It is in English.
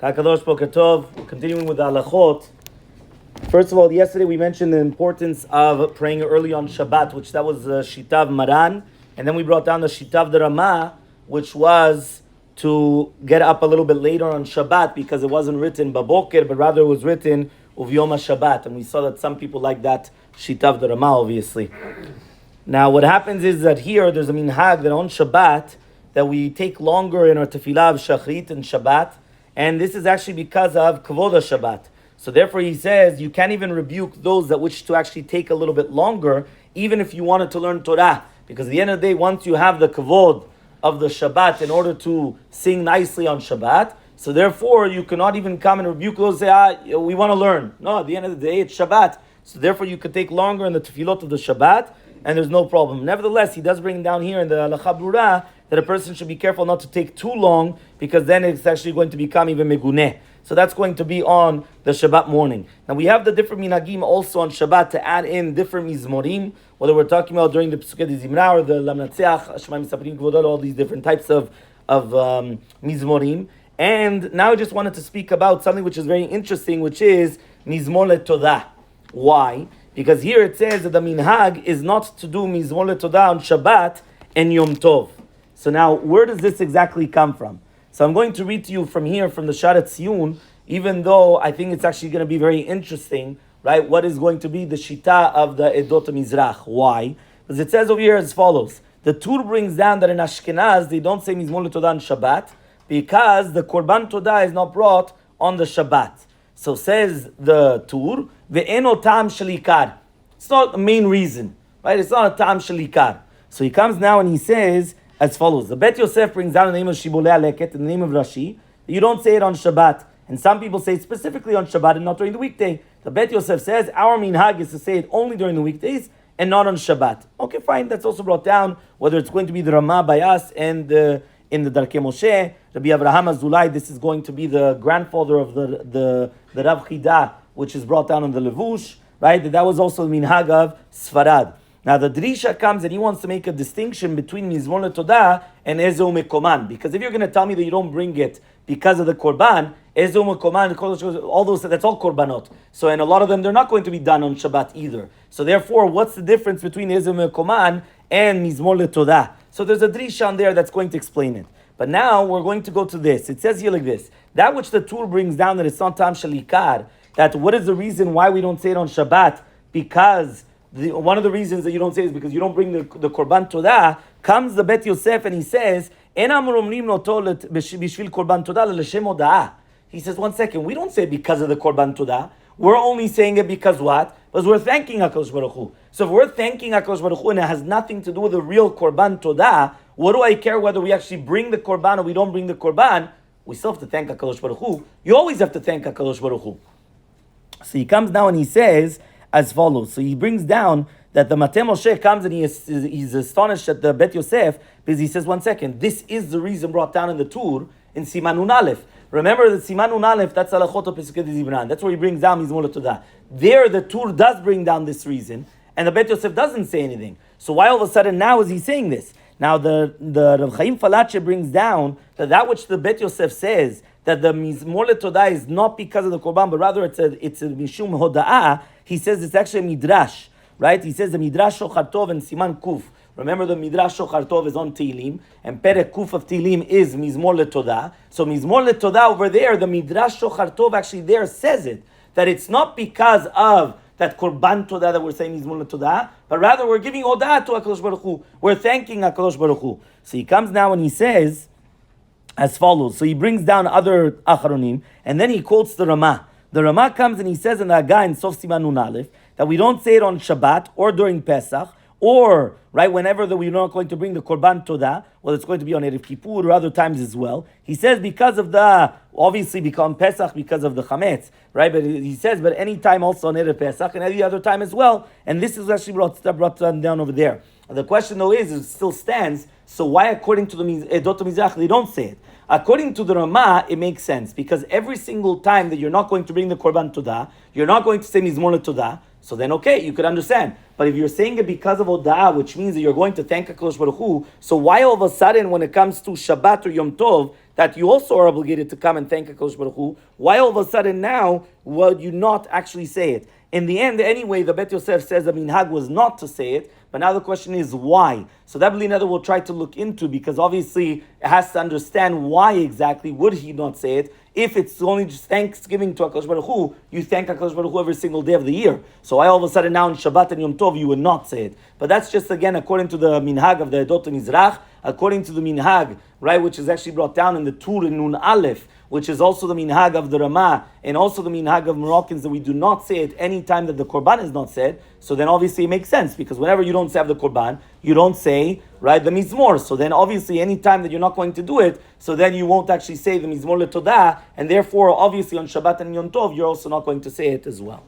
Hakadosh Boker Tov. We're continuing with the halachot. First of all, yesterday we mentioned the importance of praying early on Shabbat, which that was the Shitav Maran, and then we brought down the Shitav the Rama, which was to get up a little bit later on Shabbat because it wasn't written Baboker, but rather it was written Uvyoma Shabbat, and we saw that some people like that Shitav the Rama, obviously. Now, what happens is that here there's a minhag that on Shabbat that we take longer in our tefillah of Shachrit and Shabbat, and this is actually because of Kavod Shabbat. So therefore he says you can't even rebuke those that wish to actually take a little bit longer, even if you wanted to learn Torah. Because at the end of the day, once you have the Kavod of the Shabbat in order to sing nicely on Shabbat, so therefore you cannot even come and rebuke those who say, we want to learn. No, at the end of the day, it's Shabbat. So therefore you could take longer in the tefillot of the Shabbat, and there's no problem. Nevertheless, he does bring down here in the Halacha Brura that a person should be careful not to take too long, because then it's actually going to become even meguneh. So that's going to be on the Shabbat morning. Now we have the different minhagim also on Shabbat to add in different mizmorim, whether we're talking about during the Pesukei de Zimra or the Lamnatzeach, Shema Misaprim Kvodol, all these different types of mizmorim. And now I just wanted to speak about something which is very interesting, which is Mizmor LeToda. Why? Because here it says that the minhag is not to do Mizmor LeToda on Shabbat and Yom Tov. So now, where does this exactly come from? So I'm going to read to you from here, from the Sharat Tziyun, even though I think it's actually going to be very interesting, right? What is going to be the Shita of the Edot Mizrach? Why? Because it says over here as follows. The Tur brings down that in Ashkenaz, they don't say Mizmor LeToda on Shabbat, because the Korban Todah is not brought on the Shabbat. So says the Tur, Ve'eno Tam Shalikar. It's not the main reason, right? It's not a Tam Shalikar. So he comes now and he says as follows. The Bet Yosef brings down the name of Shibbolei Aleket, in the name of Rashi. You don't say it on Shabbat. And some people say it specifically on Shabbat and not during the weekday. The Bet Yosef says our minhag is to say it only during the weekdays and not on Shabbat. Okay, fine. That's also brought down, whether it's going to be the Ramah by us and in the Darkei Moshe, Rabbi Avraham Azulai, this is going to be the grandfather of the Rav Chida, which is brought down on the Levush, right? That was also the minhag of Sfarad. Now the Drisha comes and he wants to make a distinction between Mizmor LeToda and Ezo Mekoman. Because if you're going to tell me that you don't bring it because of the Korban, Ezo Mekoman, all those, that's all Korbanot. So, and a lot of them, they're not going to be done on Shabbat either. So therefore, what's the difference between Ezo Mekoman and Mizmor LeToda? So there's a Drisha on there that's going to explain it. But now we're going to go to this. It says here like this. That which the Tur brings down that it's not Tam Shalikar, that what is the reason why we don't say it on Shabbat? Because one of the reasons that you don't say is because you don't bring the Korban Todah. Comes the Bet Yosef and he says, he says, one second, we don't say it because of the Korban Todah. We're only saying it because what? Because we're thanking HaKadosh Baruch Hu. So if we're thanking HaKadosh Baruch Hu and it has nothing to do with the real Korban Todah, what do I care whether we actually bring the Korban or we don't bring the Korban? We still have to thank HaKadosh Baruch Hu. You always have to thank HaKadosh Baruch Hu. So he comes now and he says as follows. So he brings down that the Matei Moshe comes and he's astonished at the Bet Yosef because he says, one second, this is the reason brought down in the Tur in Siman Nun Aleph. Remember that Siman Nun Aleph, that's Halachot Pesukei de Zimran. That's where he brings down Mizmor LeToda. There the Tur does bring down this reason and the Bet Yosef doesn't say anything. So why all of a sudden now is he saying this? Now the Rav Chaim Falache brings down that which the Bet Yosef says, that the Mizmor LeToda is not because of the Korban, but rather it's a Mishum Hoda'ah. He says it's actually a Midrash, right? He says the Midrash Shochar Tov and Siman Kuf. Remember the Midrash Shochar Tov is on Tehillim, and Perek Kuf of Tehillim is Mizmor LeToda. So Mizmor LeToda over there, the Midrash Shochar Tov actually there says it, that it's not because of that Korban Todah that we're saying Mizmor LeToda, but rather we're giving Odah to HaKadosh Baruch Hu. We're thanking HaKadosh Baruch Hu. So he comes now and he says as follows. So he brings down other Acharonim, and then he quotes the Ramah. The Ramah comes and he says in the Agah in Sof Siman Nun Aleph that we don't say it on Shabbat or during Pesach or right whenever we're not going to bring the Korban Todah. Well, it's going to be on Erev Kippur or other times as well. He says because of the obviously become Pesach because of the Chametz, right? But he says but any time also on Erev Pesach and any other time as well. And this is actually brought down over there. The question though is it still stands. So why according to the Edot Mizrach they don't say it? According to the Ramah, it makes sense because every single time that you're not going to bring the Korban Todah, you're not going to say Mizmor LeToda, so then okay, you could understand. But if you're saying it because of Oda'ah, which means that you're going to thank HaKadosh Baruch Hu, so why all of a sudden when it comes to Shabbat or Yom Tov, that you also are obligated to come and thank HaKadosh Baruch Hu, why all of a sudden now would you not actually say it? In the end, anyway, the Bet Yosef says the minhag was not to say it, but now the question is why? So that Blinada will try to look into, because obviously it has to understand why exactly would he not say it. If it's only just thanksgiving to HaKadosh Baruch Hu, you thank HaKadosh Baruch Hu every single day of the year. So why all of a sudden now in Shabbat and Yom Tov you would not say it? But that's just again according to the minhag of the Edot Mizrach, according to the minhag, right, which is actually brought down in the Tur in Nun Aleph, which is also the minhag of the Ramah, and also the minhag of Moroccans, that we do not say it any time that the Korban is not said. So then obviously it makes sense, because whenever you don't have the Korban, you don't say, right, the Mizmor. So then obviously any time that you're not going to do it, so then you won't actually say the Mizmor LeToda, and therefore obviously on Shabbat and Yom Tov, you're also not going to say it as well.